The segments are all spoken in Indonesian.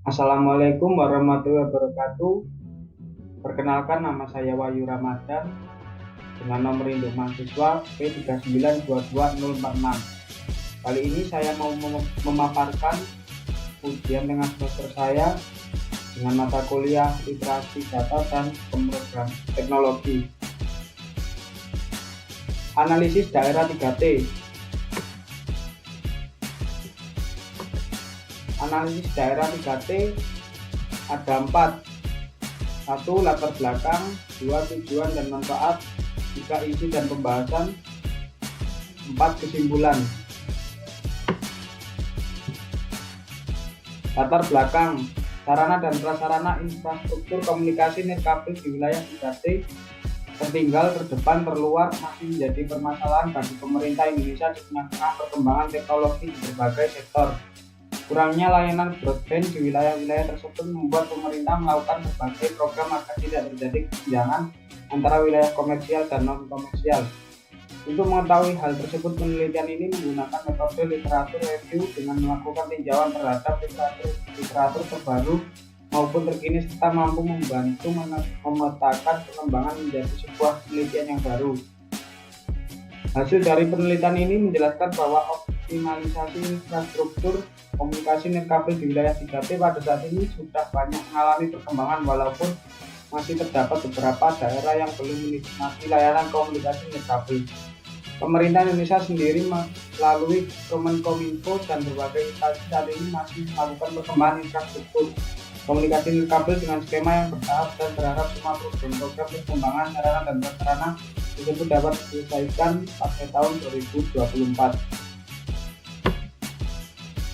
Assalamualaikum warahmatullahi wabarakatuh. Perkenalkan, nama saya Wahyu Ramadan dengan nomor induk mahasiswa P3922046. Kali ini saya mau memaparkan ujian tengah semester saya dengan mata kuliah literasi data dan pemrogram teknologi. Analisis daerah 3T. Analisis daerah 3T ada 4. 1. Latar belakang. 2. Tujuan dan manfaat. 3. Isi dan pembahasan. 4. Kesimpulan. Latar belakang. Sarana dan prasarana infrastruktur komunikasi nirkabel di wilayah 3T tertinggal, terdepan, terluar masih menjadi permasalahan bagi pemerintah Indonesia di tengah perkembangan teknologi di berbagai sektor. Kurangnya layanan broadband di wilayah-wilayah tersebut membuat pemerintah melakukan berbagai program agar tidak terjadi kesenjangan antara wilayah komersial dan non-komersial. Untuk mengetahui hal tersebut, penelitian ini menggunakan metode literatur review dengan melakukan tinjauan terhadap literatur terbaru maupun terkini serta mampu membantu memetakan pengembangan menjadi sebuah penelitian yang baru. Hasil dari penelitian ini menjelaskan bahwa optimalisasi infrastruktur komunikasi nirkabel di wilayah 3T pada saat ini sudah banyak mengalami perkembangan, walaupun masih terdapat beberapa daerah yang belum menikmati layanan komunikasi nirkabel. Pemerintah Indonesia sendiri melalui Kemenkominfo dan berbagai instansi saat ini masih melakukan perkembangan infrastruktur komunikasi nirkabel dengan skema yang bertahap dan berharap semua program-program pengembangan sarana dan prasarana tersebut dapat diselesaikan pada tahun 2024.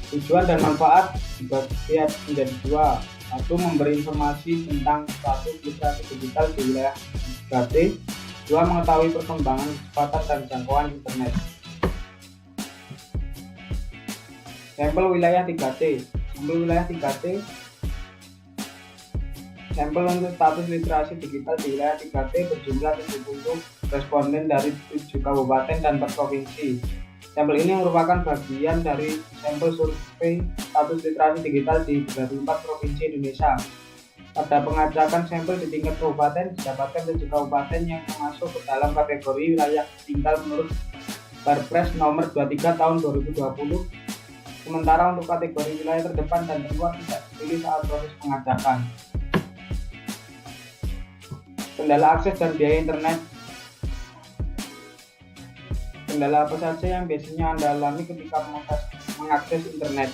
Tujuan dan manfaat dibagi menjadi 2. 1. Memberi informasi tentang status literasi digital di wilayah 3T. 2. Mengetahui perkembangan kecepatan dan jangkauan internet. Sampel wilayah 3T. Sampel wilayah 3T. Sampel untuk status literasi digital di wilayah 3T berjumlah 70 responden dari 7 kabupaten dan 4 provinsi. Sampel ini merupakan bagian dari sampel survei status literasi digital di 34 provinsi Indonesia. Pada pengacakan sampel di tingkat kabupaten, didapatkan 7 kabupaten yang masuk ke dalam kategori wilayah tertinggal menurut Perpres nomor 23 tahun 2020. Sementara untuk kategori wilayah terdepan dan terluar tidak dipilih saat proses pengacakan. Kendala akses dan biaya internet. Kendala apa saja yang biasanya Anda alami ketika mengakses internet?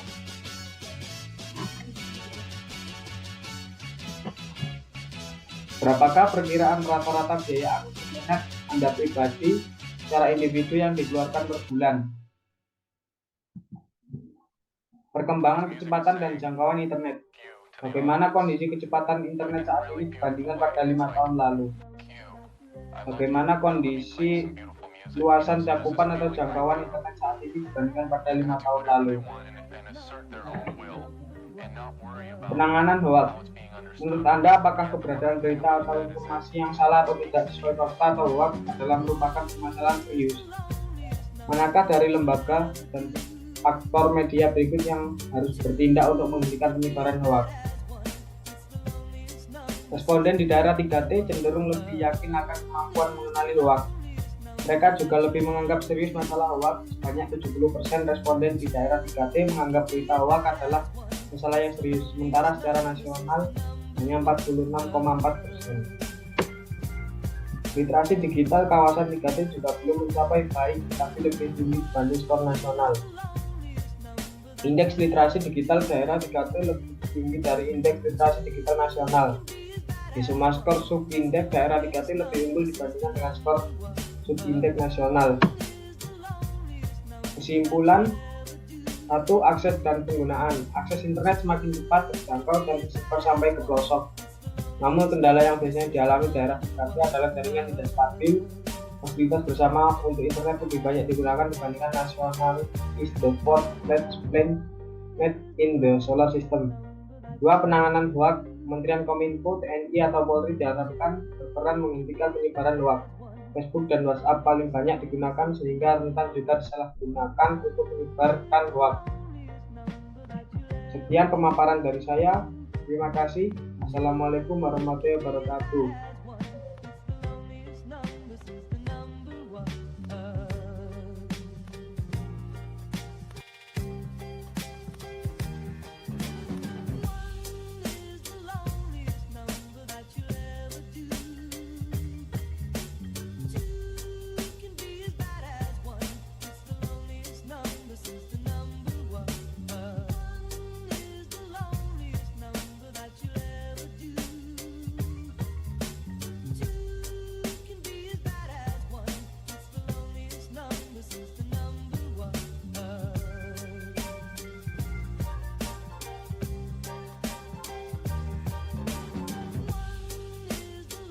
Berapakah perkiraan rata-rata biaya akses internet Anda pribadi secara individu yang dikeluarkan per bulan? Perkembangan kecepatan dan jangkauan internet. Bagaimana kondisi kecepatan internet saat ini dibandingkan pada 5 tahun lalu? Bagaimana kondisi luasan cakupan atau jangkauan internet saat ini dibandingkan pada 5 tahun lalu? Penanganan hoax. Menurut Anda, apakah keberadaan berita atau informasi yang salah atau tidak sesuai fakta atau hoax adalah merupakan permasalahan serius? Manakah dari lembaga dan aktor media berikut yang harus bertindak untuk menghentikan penyebaran hoax? Responden di daerah 3T cenderung lebih yakin akan kemampuan mengenali hoax. Mereka juga lebih menganggap serius masalah hoax. Sebanyak 70% responden di daerah 3T menganggap berita hoax adalah masalah yang serius, sementara secara nasional hanya 46,4%. Literasi digital kawasan 3T juga belum mencapai baik, tapi lebih tinggi dibanding skor nasional. Indeks literasi digital daerah 3T lebih tinggi dari indeks literasi digital nasional. Di semua skor subindeks daerah 3T lebih unggul dibandingkan dengan skor subindeks nasional. Kesimpulan. 1. Akses dan penggunaan. Akses internet semakin cepat, terjangkau, dan tersebar sampai ke pelosok. Namun kendala yang biasanya dialami daerah 3T adalah jaringan tidak stabil. Fasilitas bersama untuk internet lebih banyak digunakan dibandingkan nasional is the fourth largest planet in the solar system. 2. Penanganan hoax. Kementerian Kominfo, TNI atau Polri diharapkan berperan menghentikan penyebaran hoax. Facebook dan WhatsApp paling banyak digunakan sehingga rentan juga disalahgunakan untuk menyebarkan hoax. Sekian pemaparan dari saya. Terima kasih. Assalamualaikum warahmatullahi wabarakatuh.